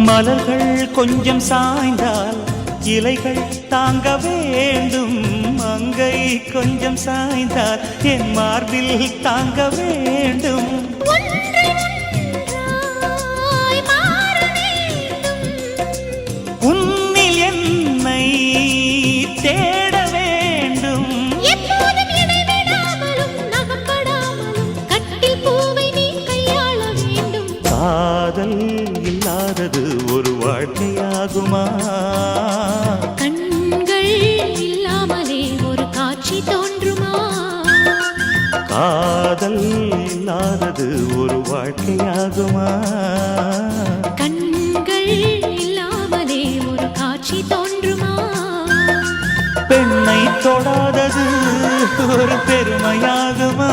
மலர்கள் கொஞ்சம் சாய்ந்தால் இலைகள் தாங்க வேண்டும். மங்கை கொஞ்சம் சாய்ந்தால் என் மார்பில் தாங்க வேண்டும். உன்னில் என்னை தேட வேண்டும். எப்போதும் இடைவிடாமலும் நகப்படாமலும் கட்டில் பூவை நீ கையாள வேண்டும். காதல் இல்லாதது ஒரு வாழ்க்கையாகுமா? கண்கள் இல்லாமலே ஒரு காட்சி தோன்றுமா? காதல் இல்லாதது ஒரு வாழ்க்கையாகுமா? கண்கள் இல்லாமலே ஒரு காட்சி தோன்றுமா? பெண்ணை தொடாதது ஒரு பெருமையாகுமா?